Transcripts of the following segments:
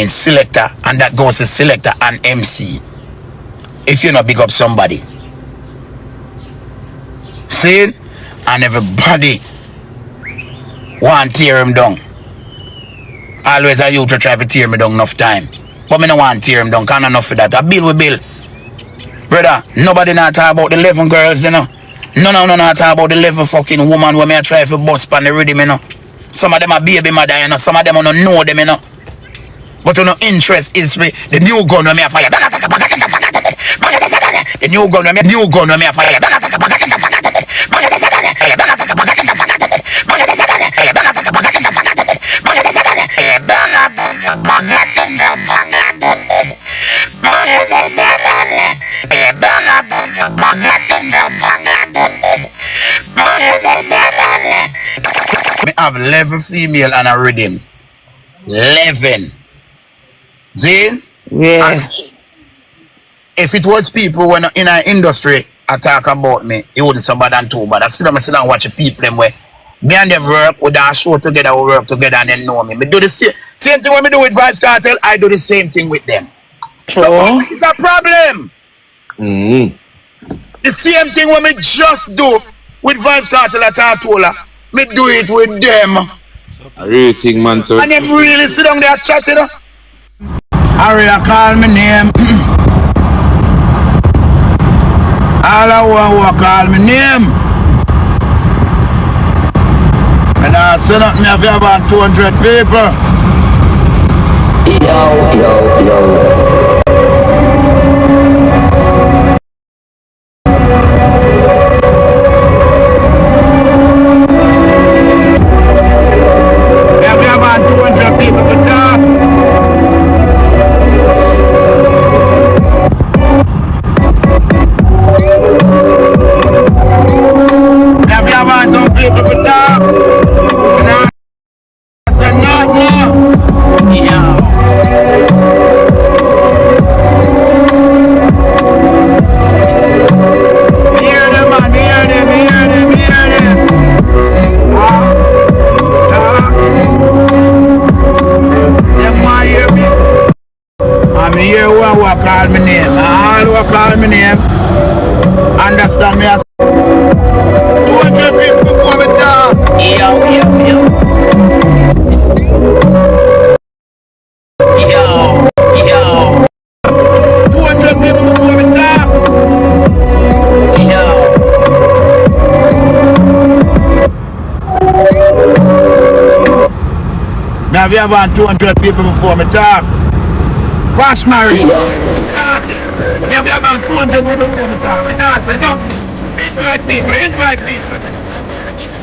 selector, and that goes to selector and MC. If you not big up somebody. See? And everybody want to tear him down. Always I used to try to tear me down enough time. But me no want to tear him down, can't enough for that. I bill with bill. Brother, nobody not talk about the 11 girls, you know. No, not talk about the 11 fucking woman where me I try to bust on the rhythm, you know. Some of them are baby mother, you know. Some of them don't know them, you know. But no interest is me. The new gun when me a fire. The new gun when me a fire. Me have 11 female and a rhythm. 11. See? Yeah. And if it was people when in our industry talk about me, it wouldn't somebody than two. But I sit down and watch the people them where me and them work, we do a show together, we work together and they know me. Me do the same thing when me do with Vybz Kartel, I do the same thing with them. True. So what is the problem? The same thing when me just do with Vybz Kartel at Tortola, me do it with them. A racing man, so. And them really sit down there chatting. Harry, call me name. All I want to call me name. And I say nothing, I have about 200 people. Yo. I have about 200 people to talk. I have about some people to talk. And I said no. Yeah. Hear them, man, hear them. Them want hear me. I'm here who call me name. All who call me name. Understand me as 200 people before me talk. Yo. 200 people before me talk. Yo. Now we have 200 people before me talk. Pass Mary. We have 200 people before me talk. We now say no. Invite people.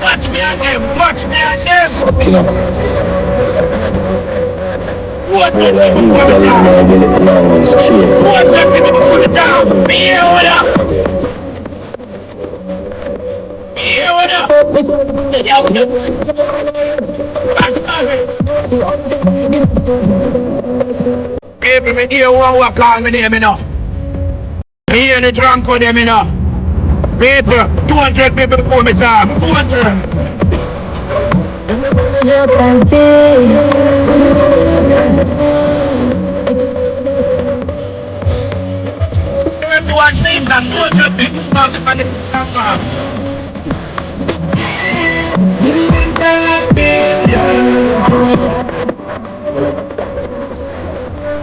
Watch me again. 200 people before me talk. 200 people before me talk. Be here with us. People, me hear who call me name, you know. Me hear the drunk with them, you know. People, 200 people before me talk. 200. Everyone thinks that 200 people talk about the talk.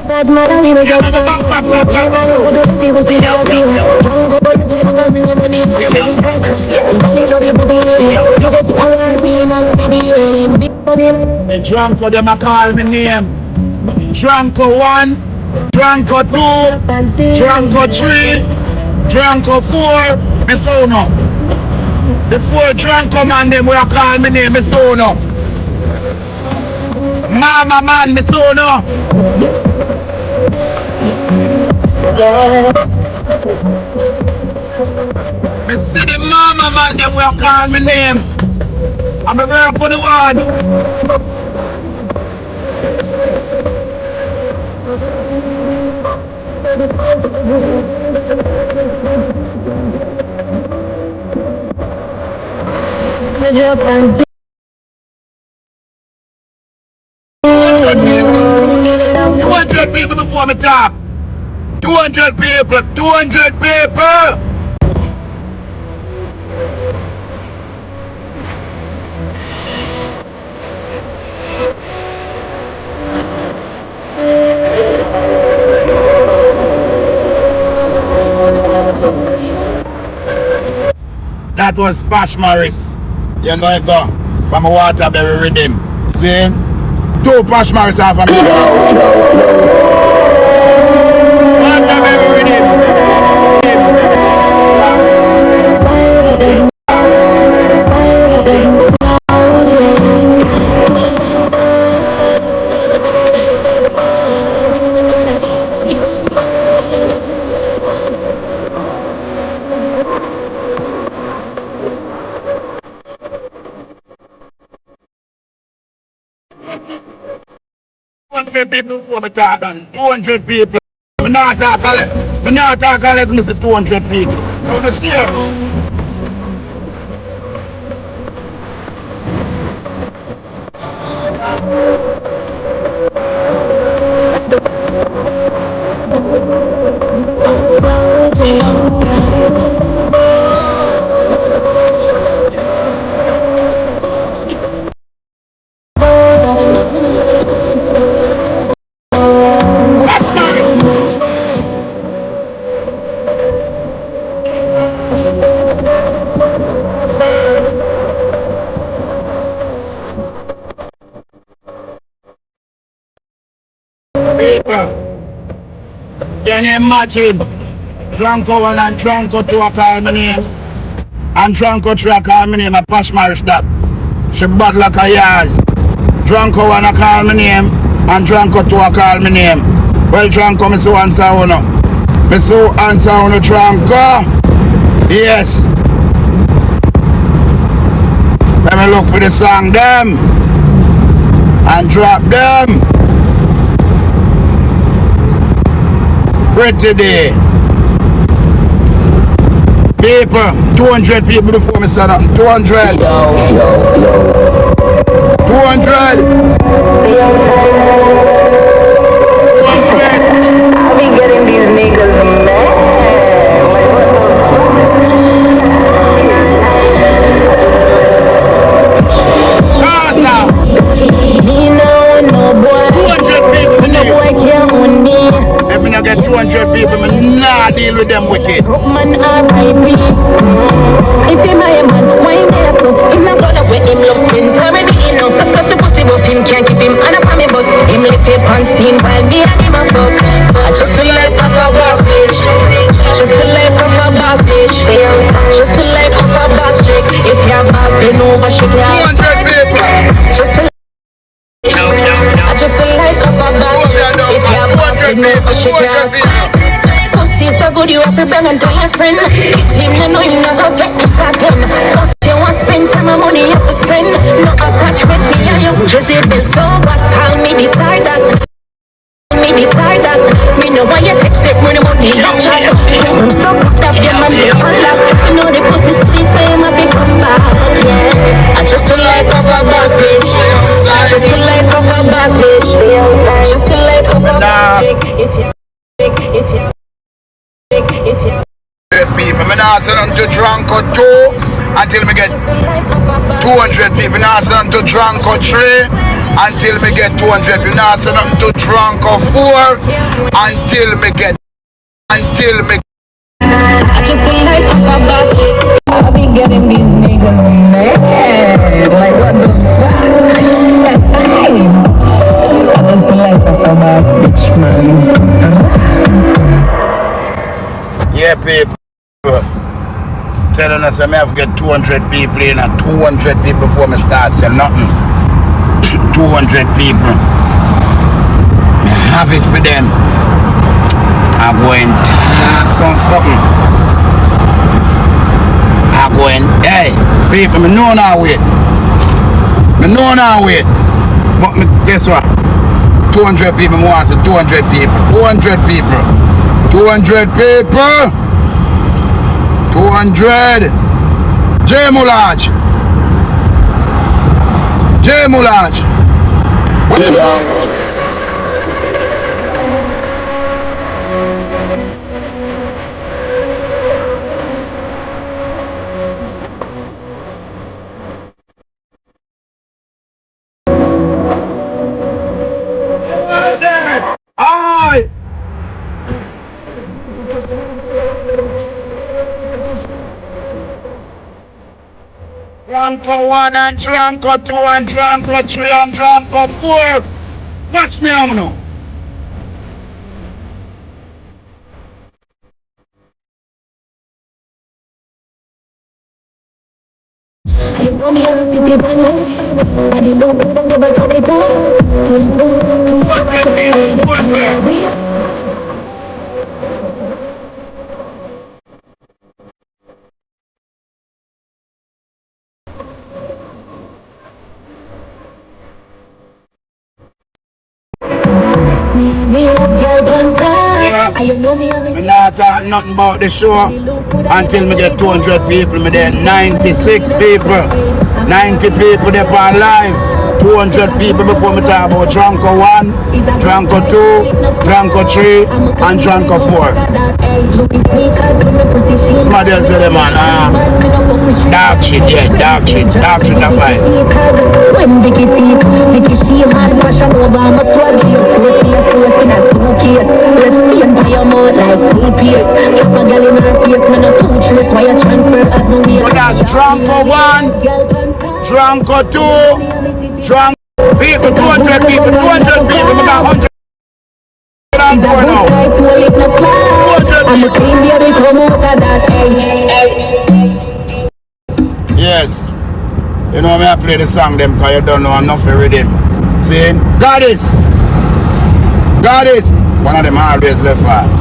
Bad man, we make up the drunk of them call me name. Drunk 1, drunk 2, drunk 3, drunk 4, me phone up. The 4 drunk man them will call me name, me phone up. Mama man, me phone up. Me see the mama man them will call me name. I'm a girl for the one. 200 people before me talk. 200 people. 200 people. That was Splash Morris. You know it go. From a Waterbury rhythm. See? 2 Splash Morris off of me. Waterbury rhythm. People for me talking. 200 people. I'm not talking. I'm not talking. Let's miss 200 people. So the steer. Can you imagine? Drunko 1 and Drunko 2 are calling my name. And Drunko 3 are calling my name. I pass marriage that. She bad like a yaz. Drunko 1 are calling my name. And Drunko 2 are calling my name. Well, Drunko, me so answer uno. Me so answer uno, Drunko. Yes. Let me look for the song them. And drop them. Pretty day. People, 200 people before me start up. 200. 200. I be getting these niggas mad. Like, what Gaza. Me now no boy. 200 people. No boy can't own me. If me not get 200 people, me nah deal with them wicked. Man R.I.P. If him a man, why him there so? Him not got up with him love spin already, you know. Plus the pussy but him can't keep him on a family, but him lift it on scene while me and him a fuck. Just the life of a boss bitch. Just the life of a boss bitch. Just the life of a boss chick. If you're boss, bend over, shake your ass. 200 people. Just the life of a boss chick. If you're boss, bend over, shake your ass. Pussy so good you have to bring and tell your friend. Get him to know you not gonna get this again. But you want to spend time and money you have to spend. No attachment, me and you Jezebel. So what? Call me beside that. Call me beside that. Me know why you text it when the money don't chat. I'm so proud of them and they all up. You know the pussy sweet so you might be come back. Yeah. I just the life of a boss bitch. Just the life of a boss bitch. Just the life of a boss chick. If you people, me nah send them to Drunko 2 until me get 200 people. Nah send them to Drunko 3 until me get 200 people. Nah send them to Drunko 4 until me get I just the life of a boss chick. I be getting these niggas mad. Like what the fuck? I just the life of a boss bitch, man. yeah, people. Telling us I may have to get 200 people in and 200 people before me start saying nothing. 200 people. I have it for them. I'm going to tax on something. I'm going, hey, people, me know now wait. Me know now wait. But me, guess what? 200 people, me want to say 200 people. 200 people. 200 people. 200. J Mulaj. J Mulaj. Drunko 1 and Drunko 2 and Drunko 3 and Drunko 4. Watch me out now. Me not talk nothing about the show until me get 200 people. Me there 96 people, 90 people there on live. 200 people before me talk about Drunko 1, Drunko 2, Drunko 3 and Drunko 4. Somebody else say man, dark shit, yeah, dark shit that vibe. When Vicky seek, Vicky she man fashion over my sword. Put your force in a suitcase. Left skin by your mouth like toothpaste. Slap a girl in her face, man a two trace. Why you transfer as my way? So that's Drunko 1, Drunko 2, Drunko people, 200 people, 200 people. We got 100 and 4 now. 200 I'm a clean baby, come out of that. Yes. You know me I play the song them because you don't know enough for rhythm. See? Goddess! Goddess! One of them always left fast.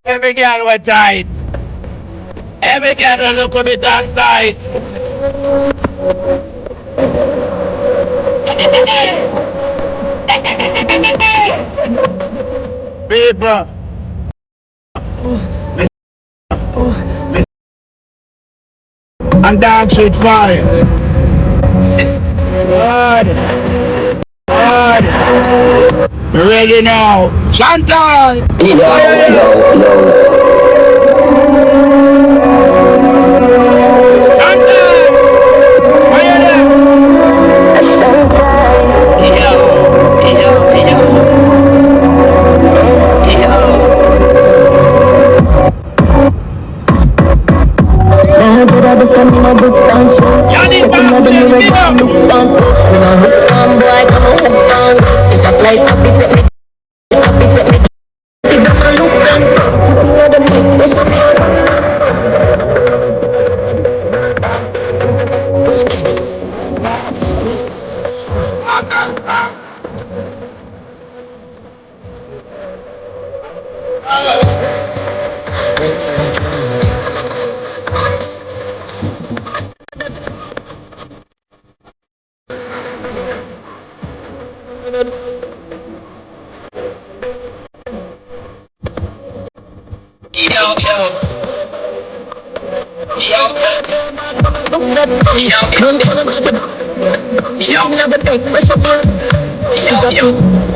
Every girl was tight. Every girl look a bit outside. People. And dance with fire. God. Me ready now. Chantal.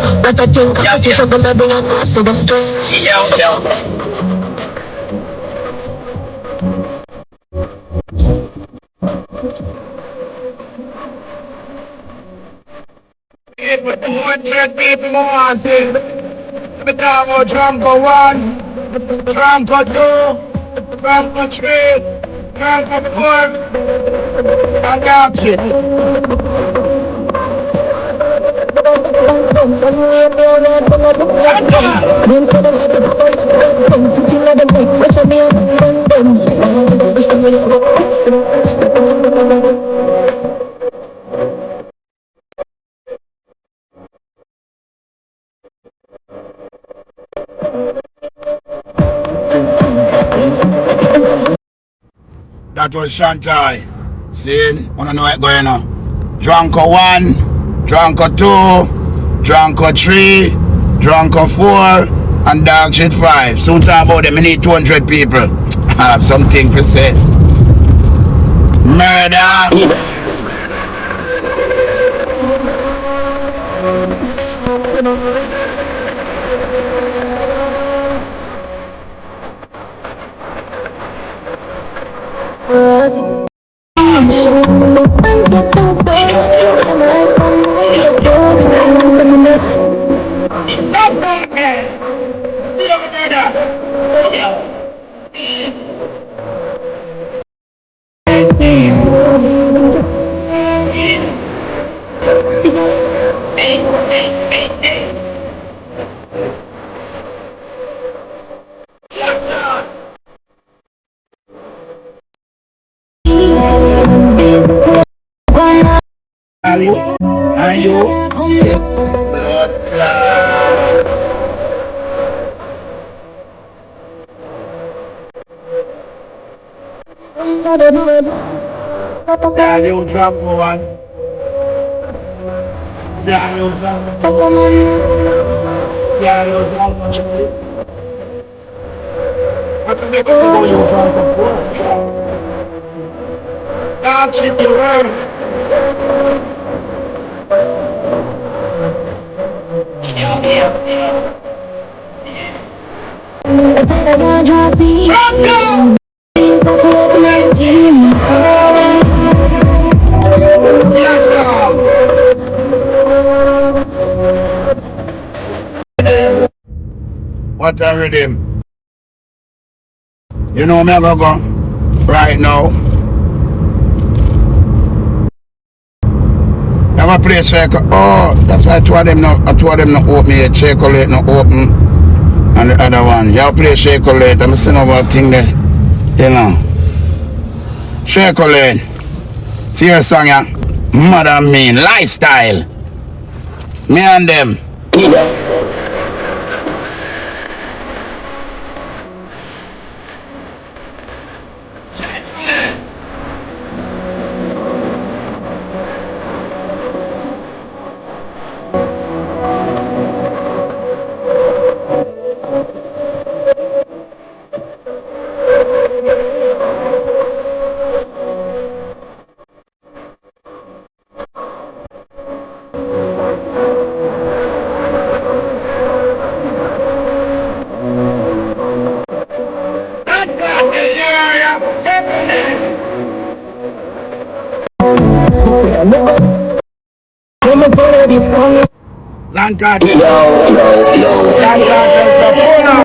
What I think of it is a gonna be a master. With 200 people more, I say. We talk about Drunko 1, Drunko 2, Drunko 3, Drunko 4, and that's it. That was Shantai. See, wanna know what's going on? Drunko 1, Drunko 2, Drunko 3, Drunko 4, and Dog Shit 5. Soon talk about them, I need 200 people. I have something to say. Murder! Are you? Bloodclatt. Salute Drunko 1. Salute Drunko 2. Salute Drunko 3. What do they go for you, Drunko 4? That's it, you heard. What a rhythm. You know me, I'm gonna go right now. I'm gonna play circle. Oh, that's why two of them not open yet. Chocolate not open. And the other one. Y'all play chocolate. I'm saying about thing that, you know. Chocolate. See your song, yeah? Mother mean lifestyle. Me and them. Zankat. Tortola.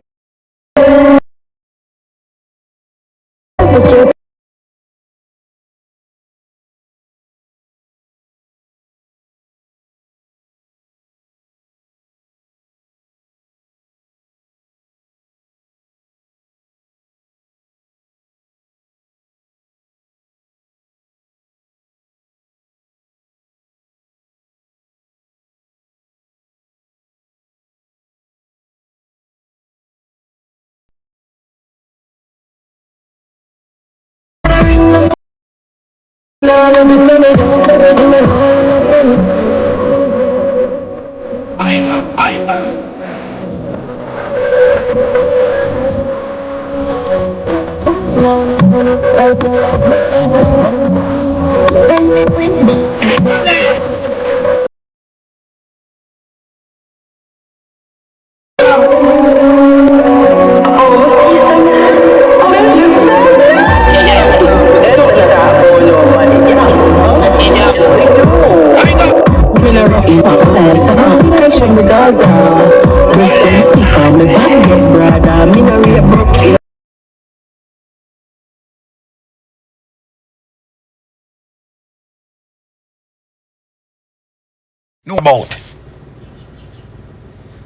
know about.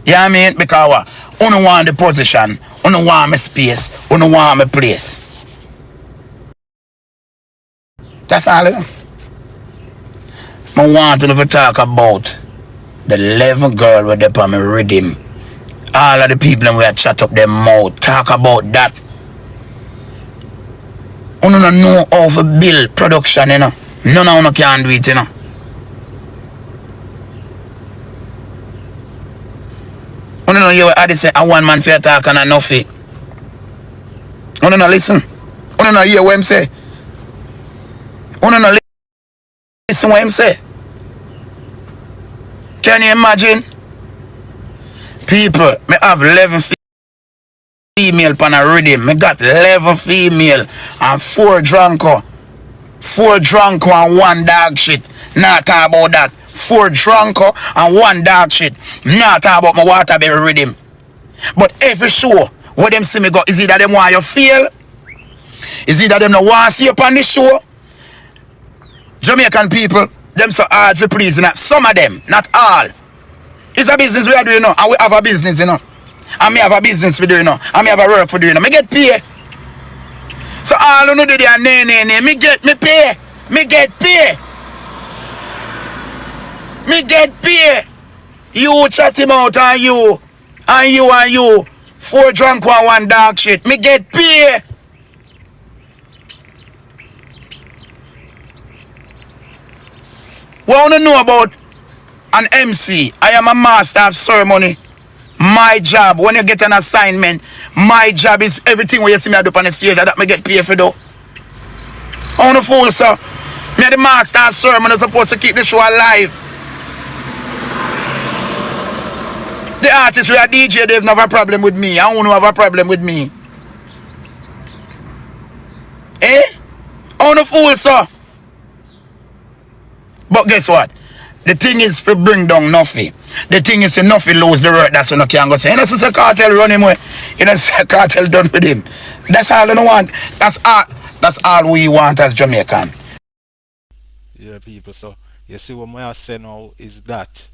You know what I mean? Because what? Uno want the position, uno want my space, uno want my place. That's all it is. I want to talk about the 11 girl with them on my rhythm. All of the people we had shut up their mouth. Talk about that. You don't know how to build production, you know. None of you can do it, you know. You don't know you had to say a one man fair talk and a Nuffy. You don't know listen. You don't know hear what him say. You don't know listen what him say. Can you imagine? People, me have 11 female pan a rhythm. Me got 11 female and 4 drunko. 4 drunko and 1 dog shit. Not talk about that. 4 drunko and 1 dog shit. Not talk about my waterberry rhythm. But every show where them see me go, is it that them want you feel? Is it that them no want to see you on this show? Jamaican people, them so hard for pleasing. Some of them, not all. It's a business we are doing now, and we have a business, you know. And me have a business we do, you know. And me have a work for doing, you know. Me get pay. So all who know do their nay. Me get pay. Me get pay. Me get pay. You chat him out and you. And you. 4 drunk and 1 dog shit. Me get pay. What you know about an MC? I am a master of ceremony. My job, when you get an assignment, my job is everything where you see me do on the stage that me get paid for do. On the fool, sir. Me the master of ceremony, supposed to keep the show alive. The artists who are DJ, they've never have a problem with me. I don't have a problem with me. Eh? On the fool, sir. But guess what? The thing is to bring down Nuffy. The thing is to Nuffy lose the work. That's when you can't go say, you know, since a cartel run him away. You know, a cartel done with him. That's all you want. That's all we want as Jamaican. Yeah, people. So, you see what I say now is that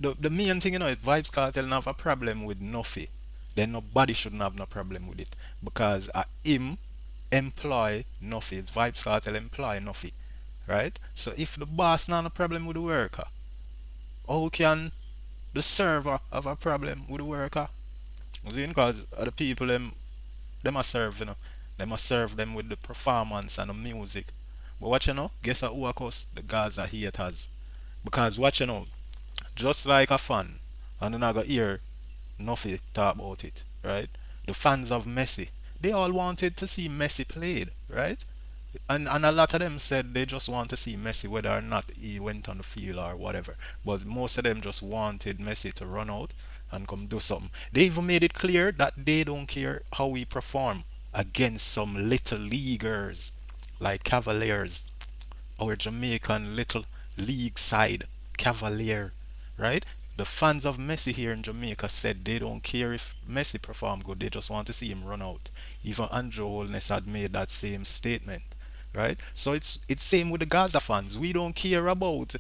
the main thing, you know, if Vybz Kartel have a problem with Nuffy, then nobody shouldn't have no problem with it. Because him employ Nuffy. Vybz Kartel employ Nuffy. Right? So if the boss not a problem with the worker, how can the server have a problem with the worker? See, because the people them must serve, you know. They must serve them with the performance and the music. But what you know, guess who of course the Gaza haters. Because what you know, just like a fan, and then I got hear Nuffy talk about it, right? The fans of Messi, they all wanted to see Messi played, right? And a lot of them said they just want to see Messi whether or not he went on the field or whatever. But most of them just wanted Messi to run out and come do something. They even made it clear that they don't care how we perform against some little leaguers like Cavaliers, our Jamaican little league side Cavalier, right? The fans of Messi here in Jamaica said they don't care if Messi perform good, they just want to see him run out. Even Andrew Holness had made that same statement. Right? So it's same with the Gaza fans. We don't care about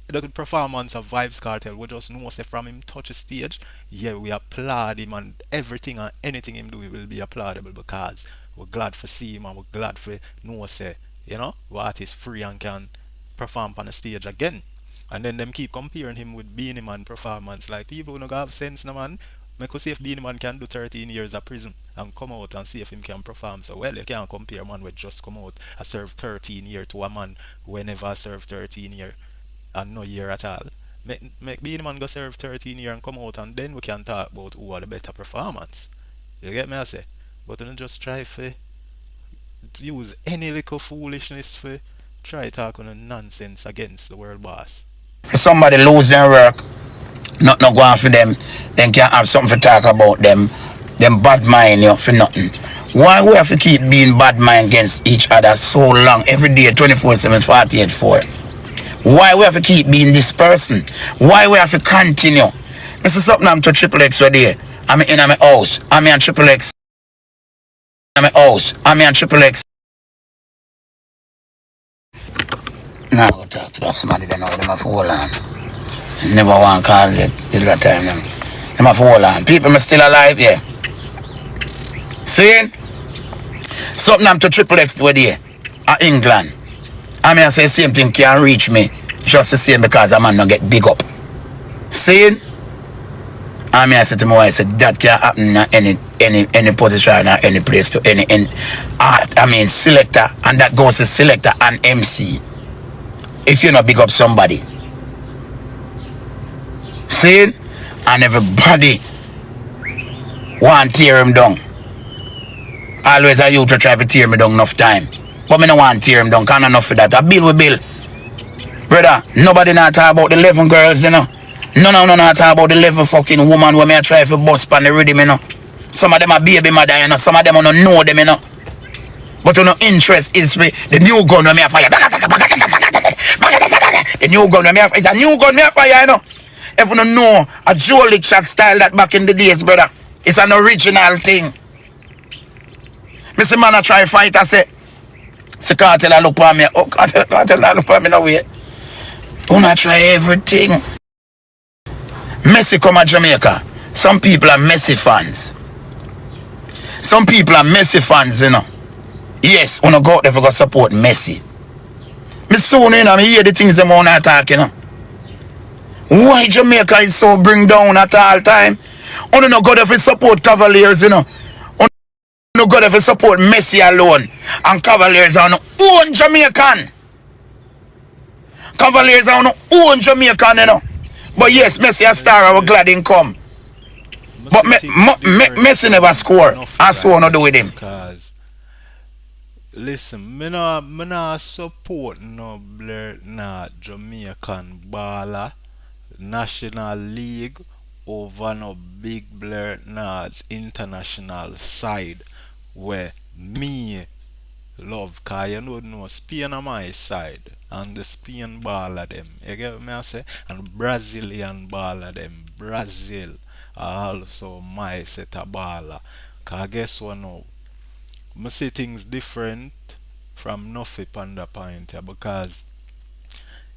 the performance of Vybz Kartel. We just know say from him touch a stage, yeah, we applaud him and everything and anything him do will be applaudable because we're glad for see him and we're glad for know say, you know, what is free and can perform on the stage again. And then them keep comparing him with Beanie Man performance. Like people who don't have sense no man. I could see if Beanie Man can do 13 years of prison and come out and see if him can perform. So well, you can't compare a man with just come out and serve 13 years to a man who never served 13 years and no year at all. Make Beanie Man go serve 13 years and come out and then we can talk about who are the better performance. You get me I say? But don't just try to use any little foolishness for try talking nonsense against the world boss. Somebody lose their work. Not go on for them, then can't have something to talk about them bad mind you know, for nothing. Why we have to keep being bad mind against each other so long, every day, 24/7, 48/4? Why we have to keep being this person? Why we have to continue? This is something I'm to Triple X right there. I'm in my house. I'm in Triple X. I'm in Triple X. Now go talk to that somebody they know them have to hold on. Never want to call it the other time them have to hold on. People are still alive, yeah. Seeing? Something I'm to triple X with here. England. I mean I say same thing can't reach me. Just the same because a man not get big up. Seeing? I mean I said to my wife, I said that can happen in any position or any place to any art. I mean selector, and that goes to selector and MC. If you not big up somebody. See? And everybody want to tear him down. Always I used to try to tear me down enough time. But me no want to tear him down, can't enough for that. I bill with bill. Brother, nobody not talk about the 11 girls, you know. No, not talk about the 11 fucking woman where me I try to bust pan the rhythm, you know. Some of them are baby mother, you know. Some of them don't know them, you know. But no interest is me the new gun when me a fire. The new gun when me a fire. It's a new gun me a fire, you know. If you don't know a Joe Lick shot style that back in the days, brother. It's an original thing. Me see man a try fight, I say Kartel a look for me. Oh, Kartel a look for me no way. Do not try everything. Messi come to Jamaica. Some people are Messi fans. Some people are Messi fans, you know. Yes, when I go out there for go support Messi. Me soon, you know, me hear the things them on attack, you know. Why Jamaica is so bring down at all time? Only no go there for support Cavaliers, you know. Only no go there for support Messi alone. And Cavaliers are no own Jamaican. Cavaliers are no own Jamaican, you know. But yes, Messi a star, I was glad he come. But Messi never score. I saw no do with him. Because listen, me nah support no Jamaican baller National League over no big international side where me love, cause you know Spain on my side and the Spain baller them. You get me I say? And Brazilian baller them. Brazil are also my set of baller. Cause guess what now? I see things different from Nuffy on the point here because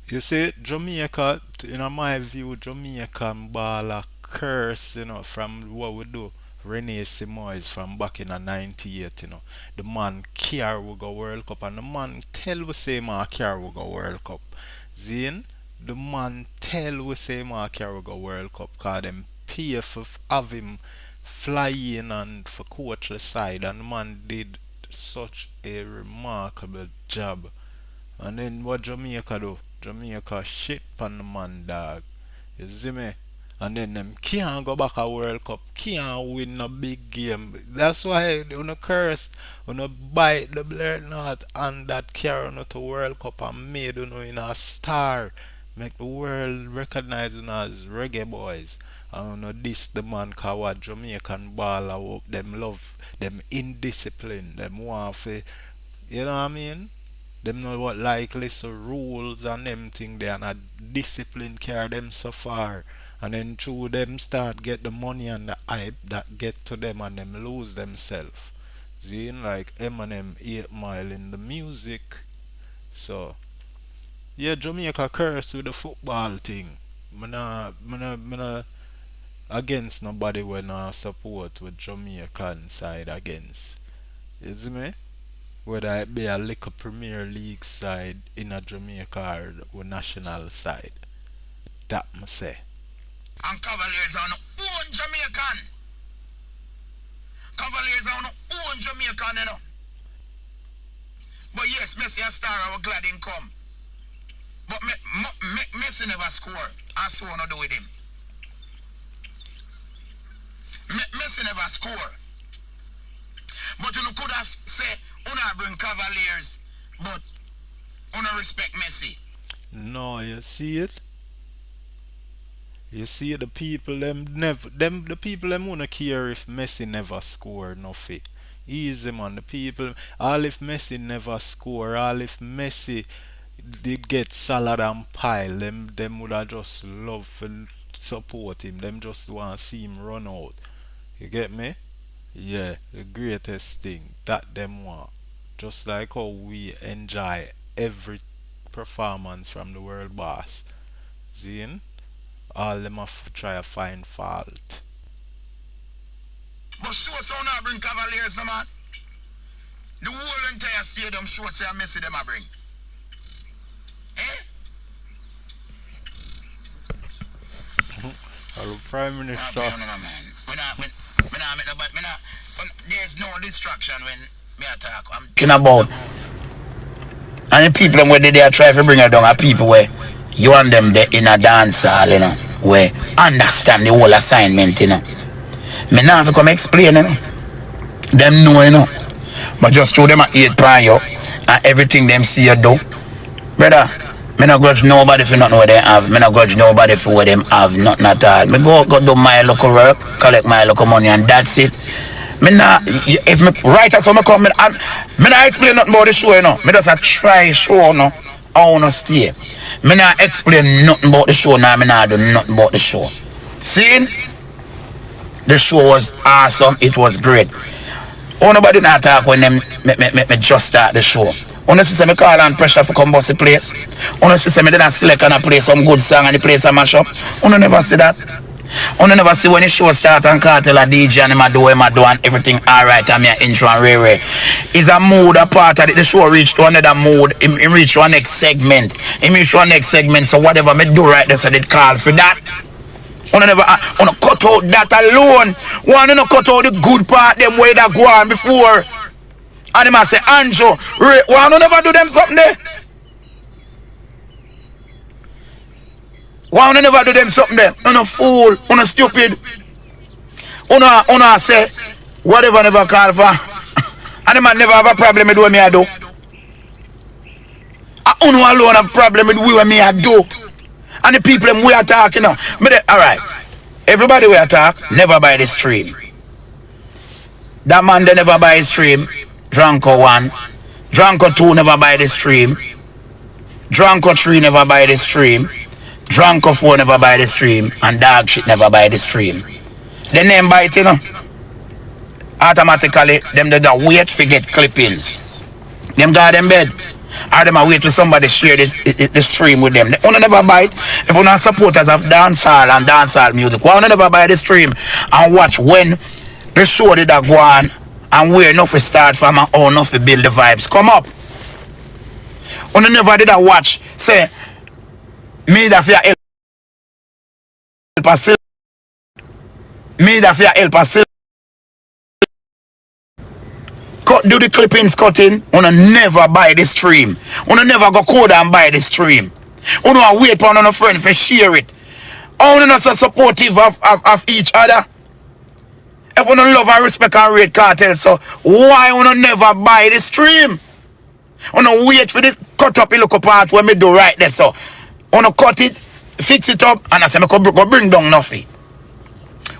you see Jamaica, in my view, Jamaican baller curse, you know, from what we do. Rene Simoes from back in the 98, you know. The man care we go World Cup and the man tell we say man care we go World Cup. Zine, the man tell we say man care we go World Cup cause them pay for have him fly in and for coach the side and the man did such a remarkable job. And then what Jamaica do? Jamaica shit pan the man dog. You see me? And then them can't go back a World Cup, can't win a big game. That's why they wanna curse, wanna bite the blood knot and that carry on to World Cup and made in a star. Make the world recognize you as reggae boys. And wanna diss the man cause what Jamaican baller them love them indiscipline, them want to, you know what I mean? Them know what like list rules and them thing they and a discipline carry them so far. And then through them start get the money and the hype that get to them and them lose themselves. Seeing like Eminem 8 Mile in the music. So yeah, Jamaica curse with the football thing. Me nah against nobody when I support with Jamaican side against. You see me? Whether it be a little Premier League side in a Jamaica or national side. That me say. And Cavaliers are no own Jamaican. Cavaliers are no own Jamaican, you know. But yes, Messi a star, I was glad he come. But Messi never score. I saw no do with him. Messi never score. But you could have say, una bring Cavaliers, but una respect Messi. No, you see it? You see the people the people them wanna care if Messi never score nothing. Easy man, the people all if Messi never score, all if Messi did get salad and pile, them would have just love and support him. Them just want to see him run out. You get me? Yeah, the greatest thing that them want. Just like how we enjoy every performance from the world boss. Seeing? All them have try to find fault. But show so now bring Cavaliers, no man. The whole entire stadium show say a message them a bring. Eh? Hello, Prime Minister. No, man. There's no distraction when me attack. I'm talking about. And the people where they are trying to bring it down are people where you and them they in a dance hall, you know, where understand the whole assignment, you know. Me now have to come explain, you know. Them know, you know. But just throw them a 8 pan you and everything them see you do. Brother, me no grudge nobody for not know what they have. Me no grudge nobody for what them have, nothing at all. Me go do my local work, collect my local money and that's it. Me nah, if me right after me come, me nah explain nothing about the show, you know. Me just a try show, no. I wanna stay. Me nah explain nothing about the show, now me nah do nothing about the show. See? The show was awesome, it was great. Oh, nobody not talk when them me just start the show. Only see me call on pressure for come bust the place. Only see me then select and I play some good song and the place a mash up. Only never see that. Only never see when the show start and Kartel a DJ and him a do and everything alright and me a intro and Ray. Is a mood a part of it. The show reach to another mood. Him reach to a next segment. Him reach to a next segment. So whatever me do right there, so they call for that. Wanna never wanna cut out that alone. Wanna not cut out the good part them way that go on before. And them a say Anjo, wanna never do them something there? Wanna never do them something there? Wanna fool, wanna stupid. Wanna say whatever never call for. And them a never have a problem with what me I do. Wanna alone have problem with what me I do. And the people them we are talking now. Alright. Everybody we attack, never buy the stream. That man they never buy the stream. Drunko 1. Drunko 2 never buy the stream. Drunko 3 never buy the stream. Drunko 4 never buy the stream. And dog shit never buy the stream. The name buy it, you know. Automatically, them they don't wait to get clippings. Them got them bed. Or them a wait till somebody share this stream with them. They wanna never buy it. If you're not supporters of dancehall and dancehall music, why wanna never buy the stream and watch when the show did that go on and where Nuffy start from and how Nuffy build the vibes come up. Wanna never did that watch say me that fear El Pasil. Me that fear El Pasil. Do the clippings cutting, wanna never buy the stream. Wanna never go code and buy the stream. Wanna wait for a friend for share it. Wanna not so supportive of each other. If wanna love and respect and rate Kartel, so why wanna never buy the stream? Wanna wait for the cut up a look part where me do right there, so wanna cut it, fix it up, and I say me go bring down Nuffy.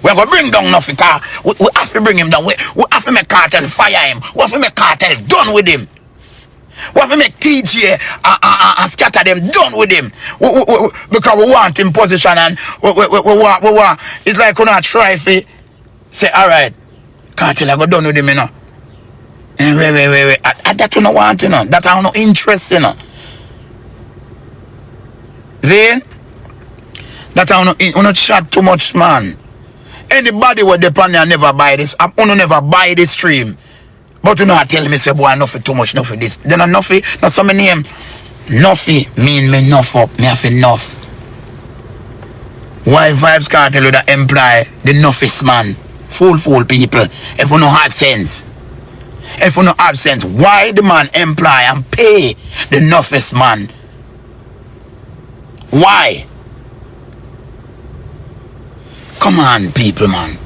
We're going to bring down Nuffy car. We have to bring him down. We have to make Kartel fire him. We have to make Kartel done with him. We have to make TJ and scatter them done with him. Because we want him position and we want. It's like we're not try to say, alright, Kartel I go done with him, you know. And wait. That we don't want, you know. That I have no interest, you know. See? That I have no chat too much, man. Anybody with the pan and never buy this, I'm gonna never buy this stream. But you know I tell me say boy Nuffy too much Nuffy this. Then Nuffy, not some name. Nuffy mean me enough up, me have enough. Why Vybz Kartel would imply the Nuffist man? Fool people. If you no have sense. If you no have sense, why the man imply and pay the Nuffist man? Why? Come on, people, man.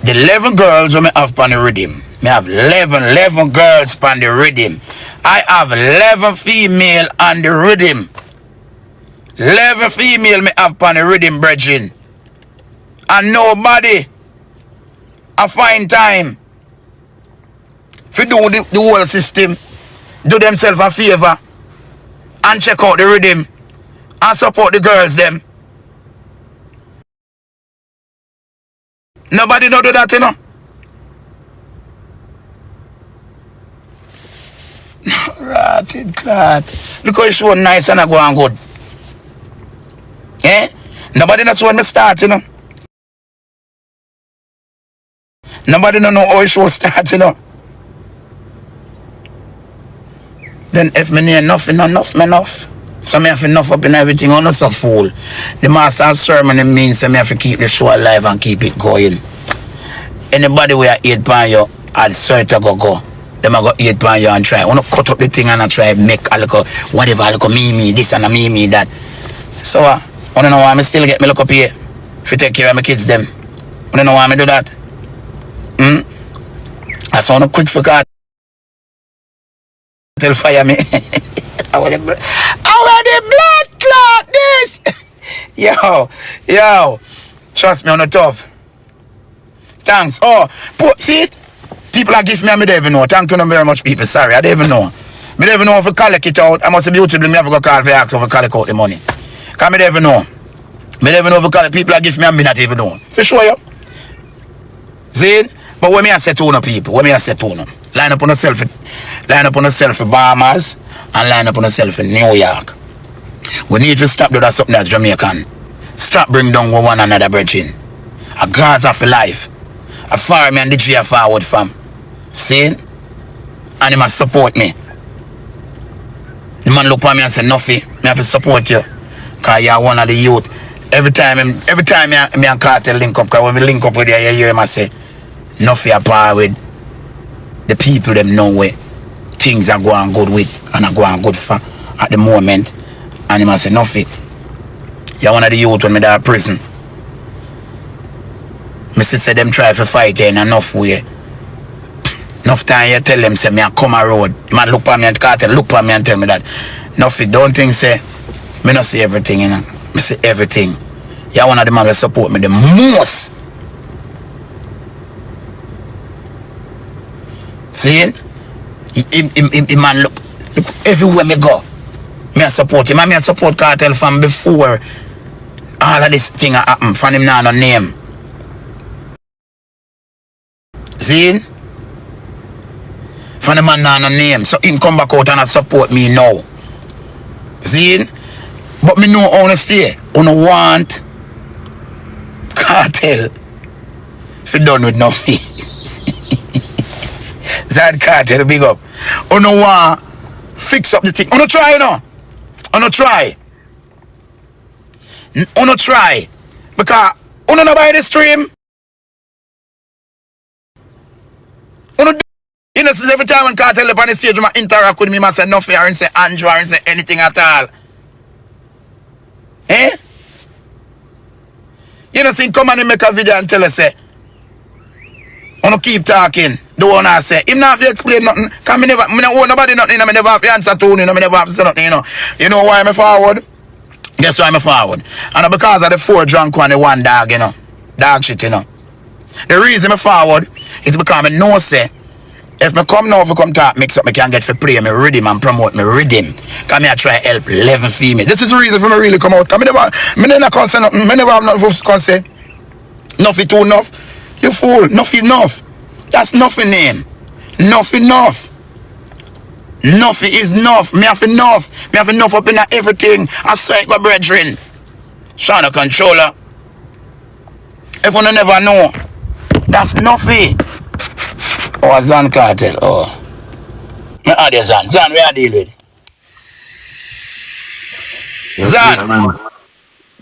The 11 girls who me have on the rhythm. Me have 11 girls on the rhythm. I have 11 female on the rhythm. 11 female me have on the rhythm, brethren. And nobody I find time to do the whole system. Do themselves a favor. And check out the rhythm. And support the girls, them. Nobody don't do that, you know. Rotted clot. Look how you show nice and I go on good. Eh? Nobody knows when me start, you know. Nobody don't know how you show start, you know. Then if me need enough, me enough. So me have enough up in everything. I'm not so fool. The master sermon it means me have to keep the show alive and keep it going. Anybody where 8 pound you, I'd swear to go. Them I go 8 pound you and try. I want to cut up the thing and I try make a little whatever, a little me, this and a me, that. So I don't know why I still get me look up here. If you take care of my kids them. I don't know why I do that. I saw no quick for God. Tell fire me. I want the blood clot this. yo. Trust me on the tough. Thanks. Oh, see it? People are giving me and I don't even know. Thank you very much, people. Sorry, I don't even know. I don't even know if I collect it out. I must be beautiful. I have to go call for ask if I collect out the money. Because I don't even know. I don't even know if I collect. People are giving me and I don't even know. For sure, yo. See? But when I say to no people, line up on yourself for Bahamas and line up on yourself in New York. We need to stop doing something that's Jamaican. Stop bring down one another brethren. A Gaza for life. A fire me and DJ forward fam. See? And he must support me. The man look at me and say, Nuffy, I have to support you. Because you are one of the youth. Every time me and Kartel link up, because when we link up with you, you hear him and say, Nuffy a par with the people them know where things are going good with and are going good for at the moment. And he must say, Nuffy, you're one of the youth when me there prison. My sister them try to fight in enough way. Enough time you tell them say me I come a road. Man look at me and Kartel look at me and tell me that Nuffy don't think say me not say everything, you know. Me say everything. You're one of the man that support me the most. See? He man look everywhere me go. Me I support him. Me I support Kartel from before all of this thing happen. From him now no name. See? From the man now no name. So him come back out and support me now. See? But me know honestly. I don't want Kartel if you done with Nuffy. Zad Kartel, big up. I don't want fix up the thing. I don't try, you know. I don't try. I don't try. Because I don't know by the stream. I don't do. You know, since every time when Kartel up on the stage, I interact with me, I say Nuffy, or I say Andrew, or I say anything at all. Eh? You know, see, come and make a video and tell us, say, I don't keep talking. The one I say, him not have to explain nothing. Because I never owe nobody nothing. I never have to answer to you. I never have to say nothing, you know. You know why I'm forward? Guess why I'm forward? And because of the 4 drunk one, the 1 dog, you know. Dog shit, you know. The reason I'm forward is because I know, say, if I come now, if I come talk, mix up, I can get for play my rhythm and promote my rhythm. Because I try help 11 females. This is the reason for me really come out. Because I never say nothing. I never have nothing to say. Nuffy too enough. You fool. Nuffy enough. That's Nuffy name. Nuffy enough. Nuffy is enough. Me have enough. Me have enough up in everything. I say go brethren. Shana controller. If you never know, that's Nuffy. Oh, Zan Kartel. Oh. Me are there, Zan. Zan, where I deal with? Zan.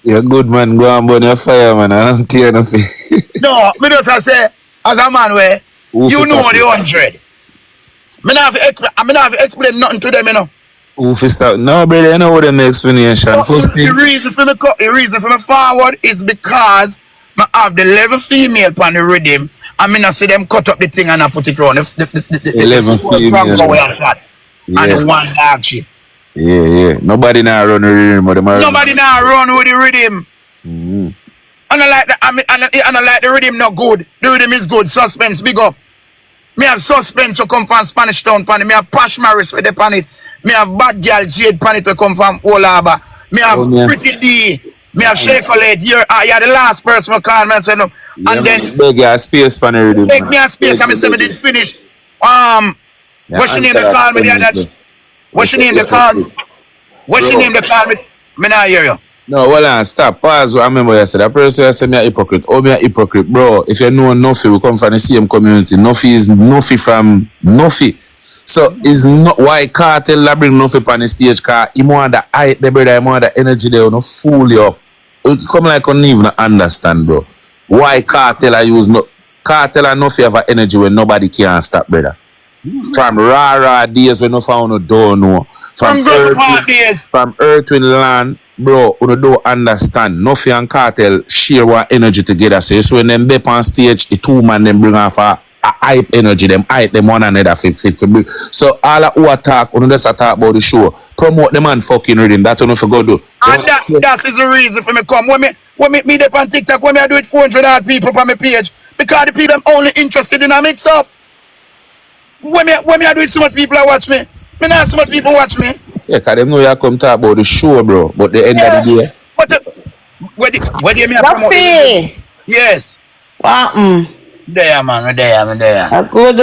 You're a good man. Go and burn your fire, man. I don't tear nothing. No, me just say, as a man where you know the 100. Me not have to explain nothing to them, you know. No, brother, you know what the explanation. The reason for me forward is because I have the 11 female on the rhythm and I not see them cut up the thing and I put it on the 11 female. And the 1 dog shit. Yeah. Nobody now run the rhythm. Nobody now run with the rhythm. And I like that. I like the rhythm not good. The rhythm is good. Suspense, big up. Me have Suspense who come from Spanish Town pan it. Me have Pash Maris with the pan it. Me have Bad Girl Jade pan it who come from Olaba. Me have Pretty D. Me have Shakeolate. You're the last person who call me and say no. And then beg you a space pan the rhythm. Beg me a space and me say me did finish. What's your name they call me the other? What's your name they call me? What's your name they call me? Me not hear you. No, hold on, stop. Pause. I remember you said that person you said me a hypocrite. Oh, me a hypocrite, bro. If you know Nuffy, we come from the same community. Nuffy is Nuffy from Nuffy. So it's not why Kartel la bring Nuffy on the stage, cause he want the hype, the brother, he want the energy there, no fool you up. It come like you don't even understand, bro. Why Kartel I use no Kartel and Nuffy have a energy when nobody can stop, brother. From rah days when no found no don't know. From Earth Wind Land, bro, you don't understand. Nuffy and Kartel share one energy together. So when them dip on stage, the two man them bring off a hype energy, them hype them one another. So all of who attack, when just talk about the show, promote them and fucking rhythm. That's what you go do. And that is the reason for me come. When me dip on TikTok, when me I do it 400 odd people on my page, because the people I'm only interested in a mix up. When me I do it, so much people watch me. Me not so much people watch me. Yeah, because them know you come talk about the show, bro. But the end of the day. But where do you mean promote? Yes. There, man. Good.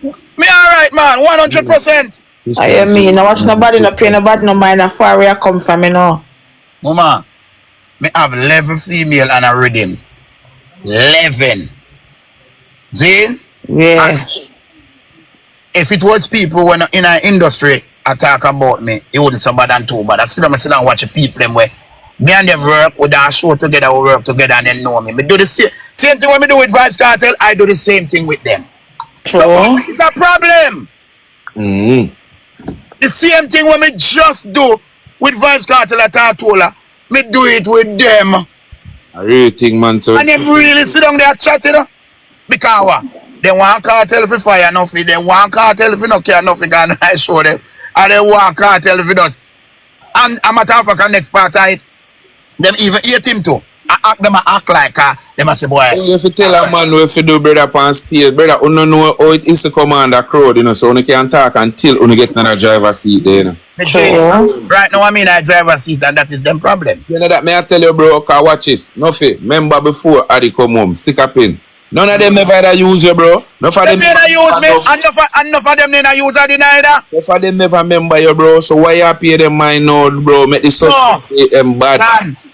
Me alright, man. 100%. I mean, I watch nobody, no pay nobody, no mind how far where I come from, you know. Mama, me have 11 female and a rhythm. 11. See? Yeah. And if it was people when in our industry talk about me, it wouldn't somebody than two, but I sit down and watch the people them where me and them work with our show together, we work together and then know me. Me do the same thing when me do with Vybz Kartel, I do the same thing with them. True. So it's a problem. The same thing when me just do with Vybz Kartel at Tortola, me do it with them. I really think, man, so. And them really sit down there chatting, you know? Because what? They want Kartel for fire Nuffy, they want Kartel for no care Nuffy, and I show them. And they want Kartel for us. And I'm a talk for next part of it. Them even hate him too. Them act like them say boy. If you tell a man if you do brother on stage, brother, you don't know how it is to come on the crowd, you know, so you can talk until you get another driver seat there, you know. Right now I mean I driver seat and that is them problem. You know that may I tell you, bro, cause watch this. Nuffy, remember before Adi come home, stick a pin. None of them ever use you, bro. Enough of them never use me, and enough of them never use her neither. Enough of them never remember you, bro. So why you pay them mind now, bro? Make the suspect them bad.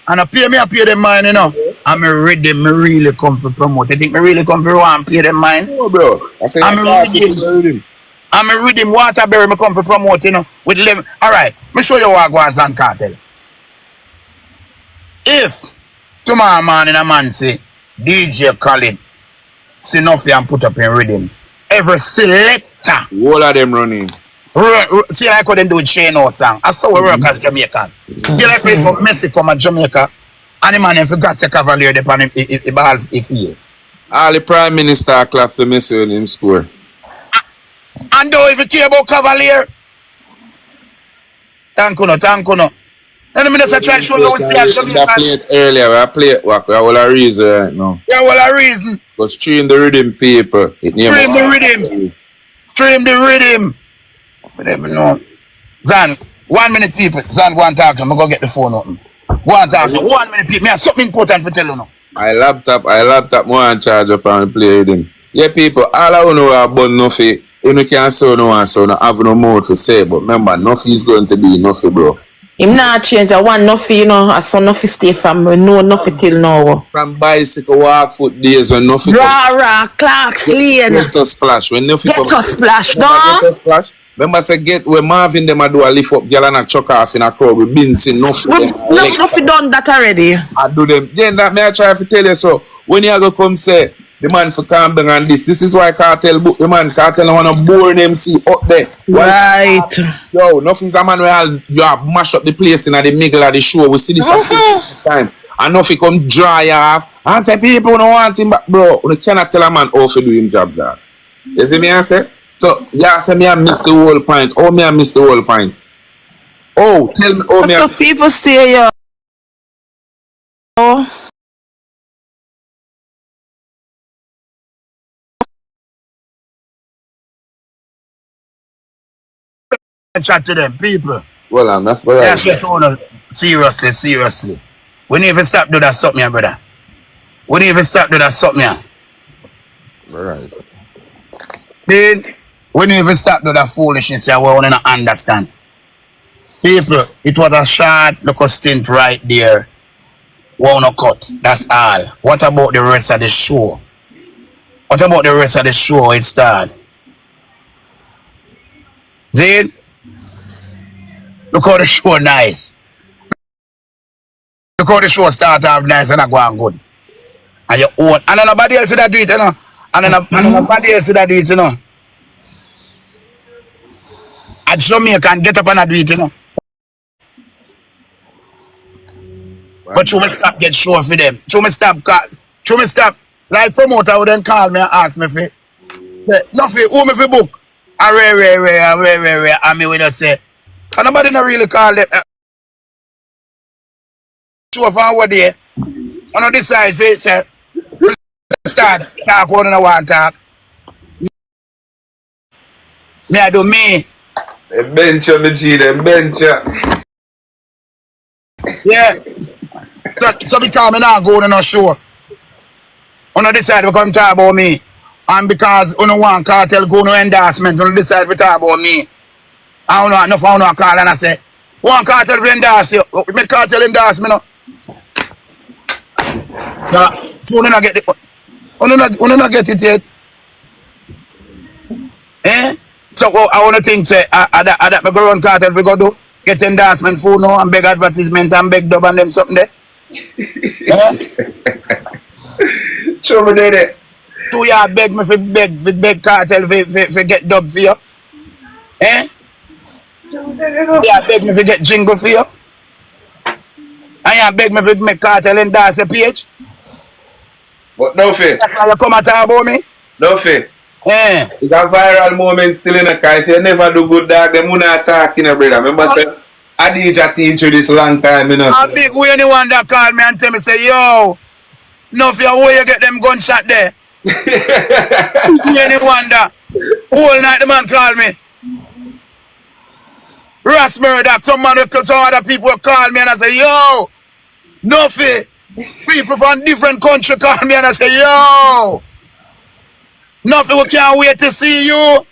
And I pay them mind, you know. I'm a rhythm, me really come for promote. You think me really come for one pay them mind? No, bro. I'm a rhythm, Waterbury, me come for promote, you know. With lemon. Alright, me show you what goes on Kartel. If tomorrow morning a man say, DJ Khaled, see Nuffy and put up in rhythm. Every selector. All of them running. See like how them do chain or song. I saw we work as Jamaican. See like we from Mexico and Jamaica. And the man if forgot to Cavalier the pan if he. All the Prime Minister clap to Messi when him score. And though if you care about Cavalier. Thank you no. Let me just try to show you what we see. I played earlier, I played what I will a reason right now. Yeah, well a reason. But stream the rhythm people. Stream the rhythm. I never know. Zan, 1 minute people. Zan, go and talk to him. I'm going to get the phone open. Go and talk to him. 1 minute people. I have something important to tell you now. I laptop more and charge up and play with him. Yeah, people, all I know about Nuffy, you can't say no one, so I have no more to say. But remember, Nuffy is going to be Nuffy, bro. Him not change. I want Nuffy, you know, I saw Nuffy stay from no Nuffy till now. From bicycle walk foot days when Nuffy Clark, clean. Get us splash. When Nuffy get us splash, no? Get us splash. Remember say get where Marvin them a do a lift up girl and a chuck off in a crowd with beans in Nuffy. Nuffy done that already. I do them. Then that may I try to tell you so. When you go come say the man for Campbell and this is why Kartel book the man. Kartel want to born MC up there. Right. Yo, Nuffy's a man where you have mash up the place in the middle of the show. We see this time. And Nuffy come dry off and say people don't want him back, bro. You cannot tell a man how to do him job that. You see me I say? So yeah, say me I missed the whole point. Oh me I missed the whole point. Oh, tell me oh me so people stay here. Oh. Chat to them people. Well, I'm not for that. Seriously. We need to stop doing that something, brother. We need to stop doing that something. Right. Then When you even start do that foolishness, I want to understand. People, it was a short look stint right there. Wanna cut. That's all. What about the rest of the show? What about the rest of the show it start? Zane? Look how the show nice. Look how the show start off nice and I go on good. And you own. And then nobody else that do it, you know. And then nobody else that do it, you know. And Jamaican get up and do it, you know. But you must stop get show for them. You must stop. Like promoter would then call me and ask me for Nuffy, who me for book? I mean we just say. And nobody not really call them. Show for what day. On this side, say, start talk one and one talk. Me I do me. Them bench me G, them bench. Yeah. So because me not go on no show. On this side we come talk about me. And because you don't want cartel go no endorsement, on this side we talk about me. I don't know enough I don't call and I say, one cartel will endorse you. Make cartel endorse me no. Nah, so you not get it. You not get it yet. Eh? So I want to think say that me go run cartel we go do. Get endorsement for now and beg advertisement and beg dub and them something there. Eh? Show me there. So you beg me for beg cartel for get dub for you. Eh? You beg me for get jingle for you. And you beg me for make cartel endorse your page. But Nuffy. That's how you come and talk about me. Nuffy. Eh. It's a viral moment still in a car. If you never do good dog, them will not talk in a brother. Remember say I DJ teach you this long time, you know. A big way anyone that call me and tell me say, yo, Nuffy, where you get them gunshot there? Anyone that whole night the man call me. Ras murder, some other people will call me and I say, yo, Nuffy, people from different country call me and I say, yo, Nuffy, we can't wait to see you.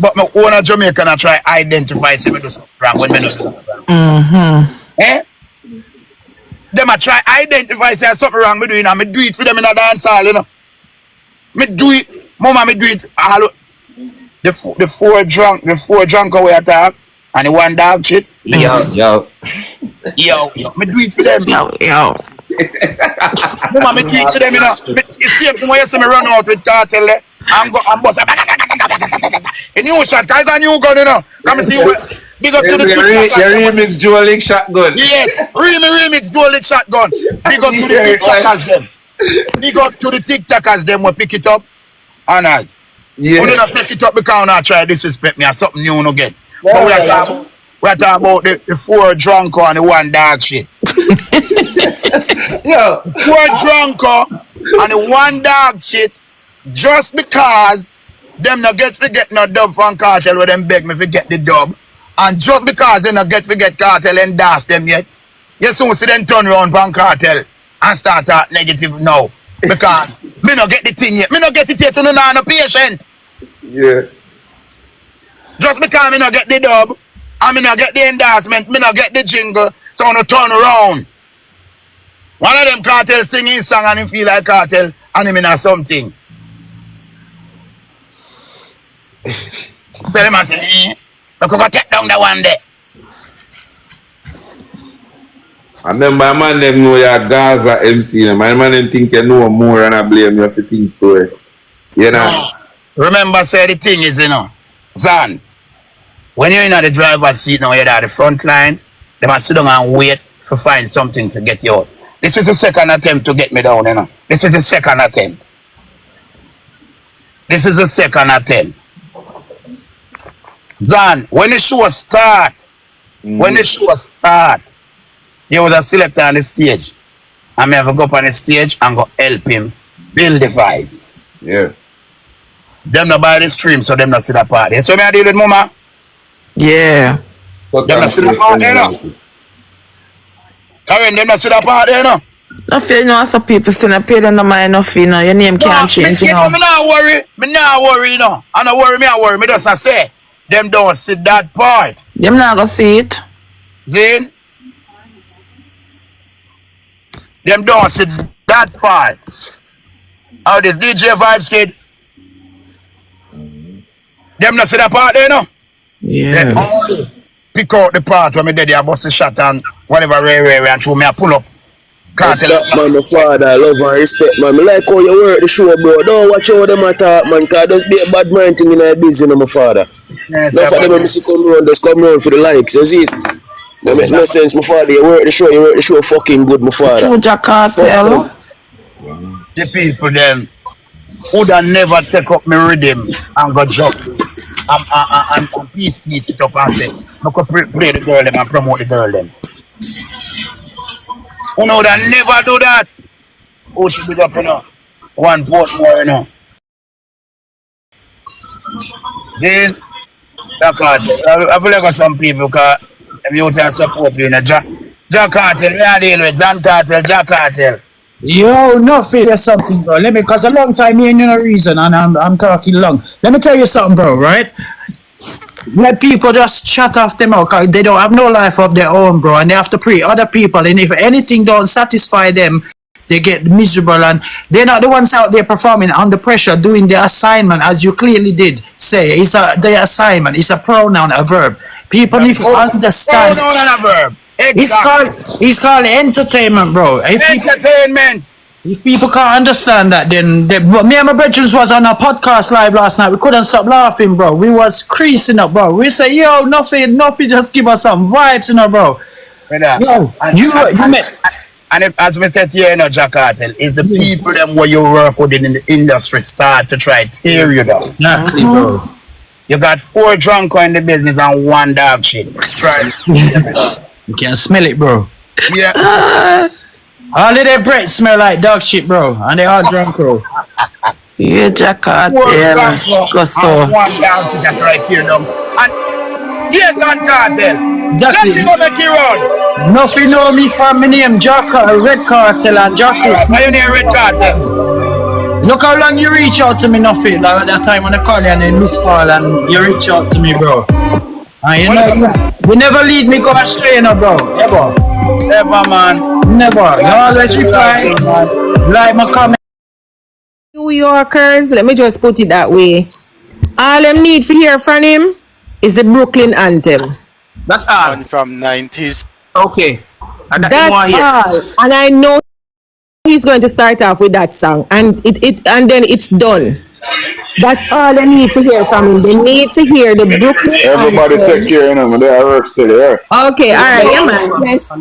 But my own Jamaican I try identify see me do something wrong when me do something wrong. Eh? Them I try identify say something wrong me doing and me do it for them in a dance hall, you know. Me do it, mama me do it all the four drunk away attack and the one dog shit. Yo. Me do it for them. Yo. Mama me do it for them, you know. It's the same thing when you see me run out with cartel there. I'm bust. A new shot, guys, a new gun, you know. Come see what. Big up to the remix dual-link shotgun. Yes, remix dual-link shotgun. Big up to the TikTokers them. Big up to the TikTokers them will pick it up. And us. Yeah. We don't pick it up because we not try to disrespect me or something new again. But we are talking about the four drunker and the one dog shit. Yo. Four drunker and the one dog shit just because them not get no dub from cartel where them beg me to get the dub. And just because they not get cartel and dance them yet, you soon see them turn around from cartel and start talk negative now. Because me not get the thing yet. Me not get it yet to no patient. Yeah. Just because me not get the dub and me not get the endorsement, me not get the jingle, so I turn around. One of them cartel sing his song and him feel like cartel and him in a something. So them a say, look go take down the one there. I remember my man them know you're Gaza MC. My man them think you know more and I blame you for things to it. You know? Remember say the thing is, you know, Zan, when you're in the driver's seat now, you're at the front line, they must sit down and wait to find something to get you out. This is the second attempt to get me down, you know. This is the second attempt. Zan, when the show start, there was a selector on the stage. And I have to go up on the stage and go help him build the vibes. Yeah. Them not buy the stream, so them not see the party. So me I deal with mama? Yeah. Them not see the party, you know. Karen, them not see the party, you know. Nuffy, you know, some people still not pay them no mind Nuffy, you know. Your name can't change, you know. Me not worry. Me not worry, you know. I don't worry, me I worry. Me just I say, them don't see that part. Them not gonna see it. Zin? Them don't see that part. How this DJ Vybz kid? Them not see that part there, no? Yeah. They only pick out the part when me dead there, bust the shot and whatever rare and show me I pull up. Cartel. That man, my father, I love and respect, man. I like how you work the show, bro. Don't watch how them attack, man, because just be a bad mind thing in our business, you know, my father. Yes, Enough of them when see come round, just come round for the likes, you see it? That make no sense, my father. You work the show fucking good, my father. True Jah Kartel. The people them would have never take up me rhythm and go jump. And peace it up and say, I could play the girl them and promote the girl them. Who know that never do that? Who should be up, you know? One vote more, you know. Then, I feel like some people because you can support you, you know. Jah Kartel, we are dealing with Jah Kartel. Yo, Nuffy, there's something, bro. Let me, cause a long time here, you know, reason, and I'm talking long. Let me tell you something, bro, right? Let people just shut off them out, cause they don't have no life of their own, bro, and they have to pray other people, and if anything don't satisfy them, they get miserable, and they're not the ones out there performing under pressure, doing their assignment, as you clearly did say. It's their assignment, it's a pronoun, a verb. People need to understand. Pronoun and a verb. Exactly. It's called entertainment, bro. Entertainment. If people can't understand that, then but me and my brethren was on a podcast live last night. We couldn't stop laughing, bro. We was creasing up, bro. We say, yo, nothing, just give us some vibes, you know, bro. Yo, you met. And if, as we said here, you know, Jah Kartel, is the people them where you work with in the industry start to try to tear you down. Exactly, bro. You got 4 drunk in the business and 1 dog shit. Try. You can smell it, bro. Yeah. All of their breath smell like dog shit, bro. And they all drunk, bro. Yeah, Jah Kartel. Go so. 1 dog shit that try to tear them. And yes, and Kartel. Exactly. Let's go make you run. Nothing know me from my name, Red Kartel and Jockey. Why you name Red Kartel? Look how long you reach out to me, Nuffy. Like at that time when I call you and then miss call and you reach out to me, bro. And you never lead me go astray, you know, bro. Ever. Never, man. Never. You always reply. Like my comment. New Yorkers, let me just put it that way. All them need to hear from him is the Brooklyn anthem. That's all. One from 90s. Okay. And that's all. And I know he's going to start off with that song. And and then it's done. That's all they need to hear from him. They need to hear the Brooklyn Everybody anthem. take care of them, and they work still there. Okay, alright, yeah, man. Yes.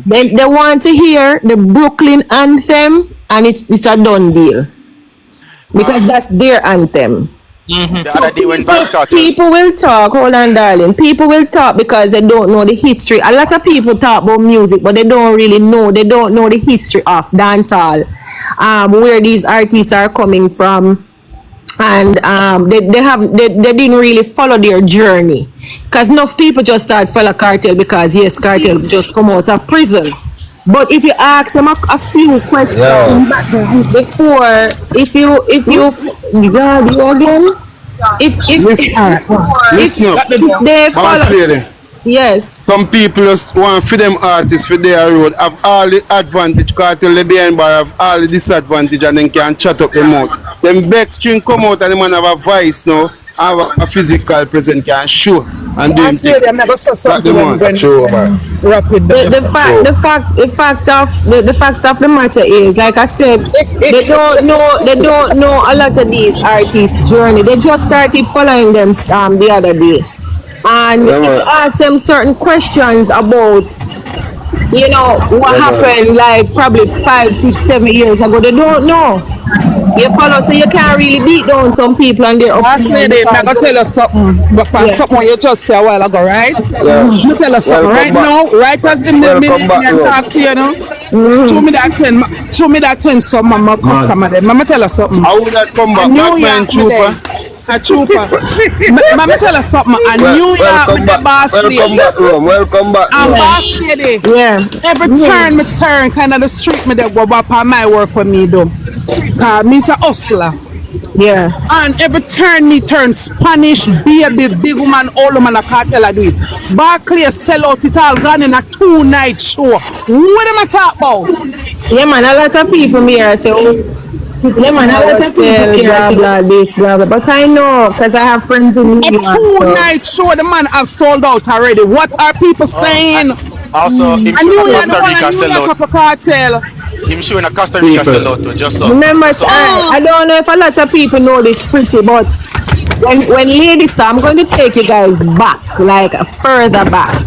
They want to hear the Brooklyn anthem, and it's a done deal. Because that's their anthem. So people will talk, hold on, darling. People will talk because they don't know the history. A lot of people talk about music, but they don't really know. They don't know the history of dancehall, where these artists are coming from. And they didn't really follow their journey, because enough people just start follow Kartel because yes, Kartel just come out of prison. But if you ask them a few questions before, if you they follow, yes. Some people just want for them artists for their road have all the advantage, Kartel they behind bar have all the disadvantage, and then can chat up them out. Them back string come out and the man have a voice now, have a physical presence, can show and do him thing. The fact of the matter is, like I said, they don't know a lot of these artists' journey. They just started following them the other day. And if you ask them certain questions about, you know, what happened like probably 5, 6, 7 years ago, they don't know. You follow, so you can't really beat down some people and they're up. Last lady, I'm going to tell you something, but something you just said a while ago, right? Let me tell you something. Right now, right as the minute I talk to you, know, show me that 10 some of my customer. Let me tell you something. How would that come back? Black man trooper? A trooper. Me tell you something. A New York with the boss lady. Welcome back, Rome. Welcome back. And boss lady. Yeah. Every turn me turn, kind of the street me that go back on my work for me do. Cause me's a hustler. Yeah. And every turn me turn Spanish, baby, big woman, old woman, a cartel I do it. Barclay sell out it all gone in a 2-night show. What am I talk about? Yeah, man, a lot of people here say, oh, yeah, man, a lot of people here blah, blah, this, blah, blah. But I know, because I have friends in New York. A 2-night show, the man have sold out already. What are people saying? Also, him showing a Costa Rica sellout. Cartel. Him showing a Costa Rica sellout too, just so. Remember, I don't know if a lot of people know this pretty, but when Lady Saw, I'm going to take you guys back, like further back.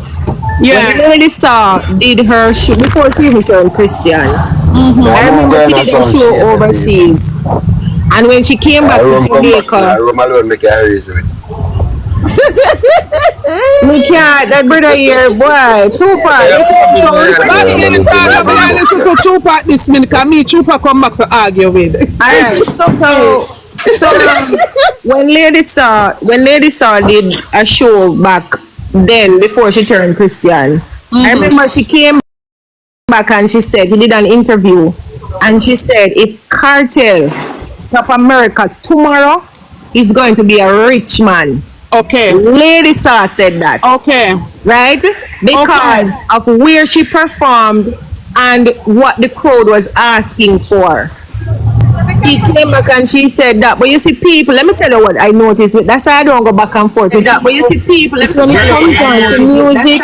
Yeah. When Lady Saw did her show, before she even turned Christian, I remember she did a show overseas. And when she came back to Jamaica, we can't, that brother here, boy, Chupa. Listen to Chupa at this minute, because me, Chupa come back to argue with. Alright, so when Lady Saw did a show back then, before she turned Christian, I remember she came back and she said, she did an interview, and she said, if Kartel top America tomorrow, he's going to be a rich man. Okay. Lady Saw said that. Okay. Right? Because of where she performed and what the crowd was asking for. She came back and she said that. But you see people, let me tell you what I noticed. That's why I don't go back and forth with that. But you see people, when it comes down to music,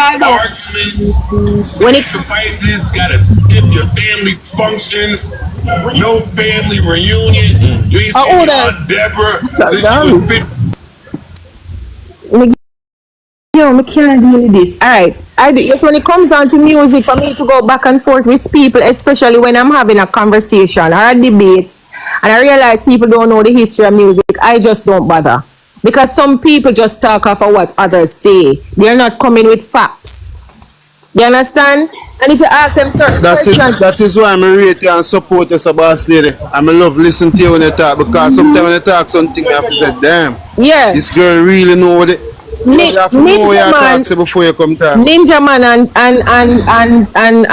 when it devices, gotta skip your family functions, no family reunion. You ain't seen Deborah since she was 50. Yo, I can't deal with this. Alright. Yes, when it comes down to music, for me to go back and forth with people, especially when I'm having a conversation or a debate, and I realize people don't know the history of music, I just don't bother. Because some people just talk off of what others say. They're not coming with facts. You understand? And if you ask them certain questions... That is why I'm rate you and support you, boss lady. I love listening to you when you talk, because sometimes when you talk something, I have to say, damn, this girl really know what it... Ninja Man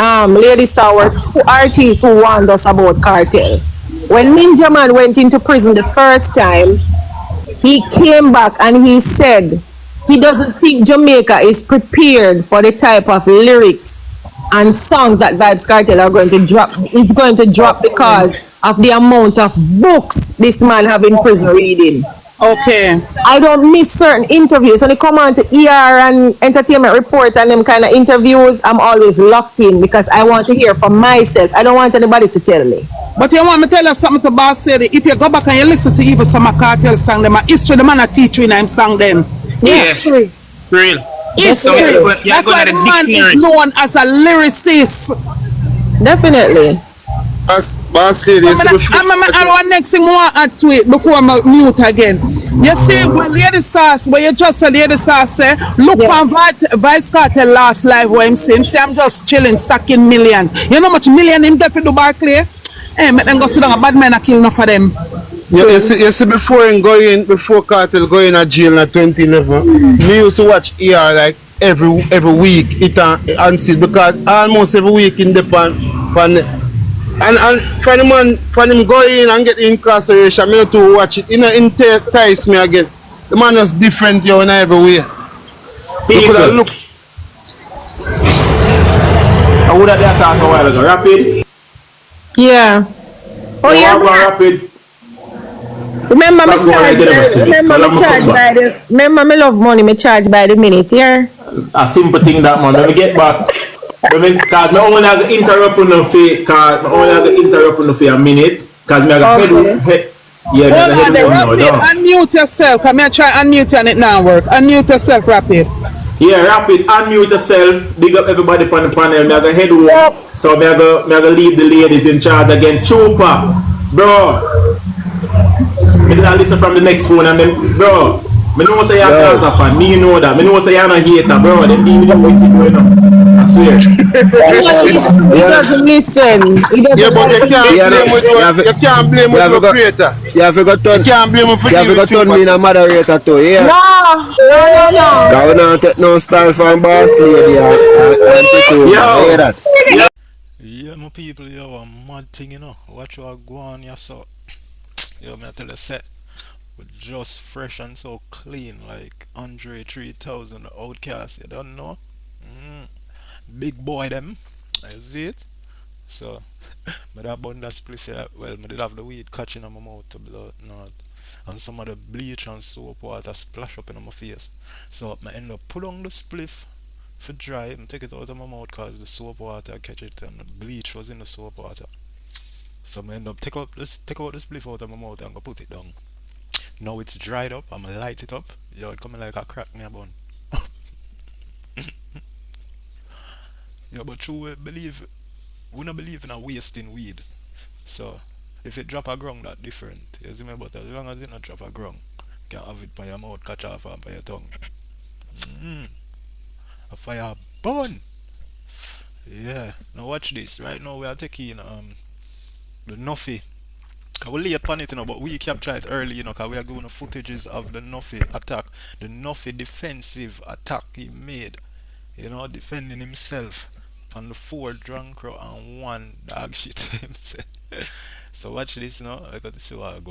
and Lady Saw were two artists who warned us about Kartel. When Ninja Man went into prison the first time, he came back and he said he doesn't think Jamaica is prepared for the type of lyrics and songs that Vybz Kartel are going to drop. It's going to drop because of the amount of books this man have in prison reading. Okay. I don't miss certain interviews. When it come on to ER and Entertainment Report and them kind of interviews, I'm always locked in because I want to hear for myself. I don't want anybody to tell me. But you want me to tell you something to boss lady? If you go back and you listen to even some Kartel song, them history, the man a teach you in him song them. History. Real. History. That's why the man is known as a lyricist. Definitely. Boss lady, and one next thing I want to add to it before I mute again. You see, when Lady Sauce, when you just said Lady Sauce say, look on Vybz Kartel last live where him say, I'm just chilling, stacking millions. You know how much million him get for the Barclay? Hey, make them go sit down, a bad man a kill enough of them. You see before Kartel going to jail in 2011, me used to watch ER like every week and see, because almost every week in the pan and for him go in and get incarceration, me to watch it, entice me again. The man is different in every way. People look. I would have talked a while ago. Rapid? Yeah. Oh yeah. Rapid. Remember me love money, me charge by the minute, yeah? A simple thing that man, let me get back. Because I only have to interrupt on the for a minute. Because I have head. Yeah, hold on there, Rapid, unmute yourself. Come here, try unmute and it now work. Unmute yourself, Rapid. Yeah, Rapid, unmute yourself. Big up everybody on the panel. I have to head walk. So I have to leave the ladies in charge again. Chupa, bro. I didn't listen from the next phone and then, bro. I know say you're a Gaza fan. Me know that. I know say you're not a hater, bro. Then leave it up what you doing now. swear. He doesn't listen. He doesn't Yeah, but you can't blame with your creator. You have to go turn. You can't blame him for You have to go turn me in a moderator too, yeah? No. Cause we don't take no style from boss lady and people. Yo. Hear that? Yeah, my people, yo, a mad thing, you know. Watch what go on, yeah, so. Yo, me I tell you, set. We're just fresh and so clean, like Andre 3000 Outcast, you don't know? Big boy, them. I see it. So, but that bun that spliff, yeah, well, I did have the weed catching on my mouth to blood, not. And some of the bleach and soap water splash up in my face. So, I end up pull on the spliff for dry and take it out of my mouth because the soap water catch it and the bleach was in the soap water. So I end up take out the spliff out of my mouth and go put it down. Now it's dried up, I'm gonna light it up. Yo, it coming like a crack in a bun. Yo, but true we don't believe in a wasting weed. So if it drop a ground, that different. You see me, but as long as it not drop a ground, you can have it by your mouth, catch off and by your tongue. A fire burn. Yeah. Now watch this. Right now we are taking the Nuffy. We lay upon it, you know, but we capture it early, you know, because we are going to footages of the Nuffy attack, the Nuffy defensive attack he made, you know, defending himself on the 4 drunk crow and 1 dog shit himself. So watch this, you know, I got to see what I go on.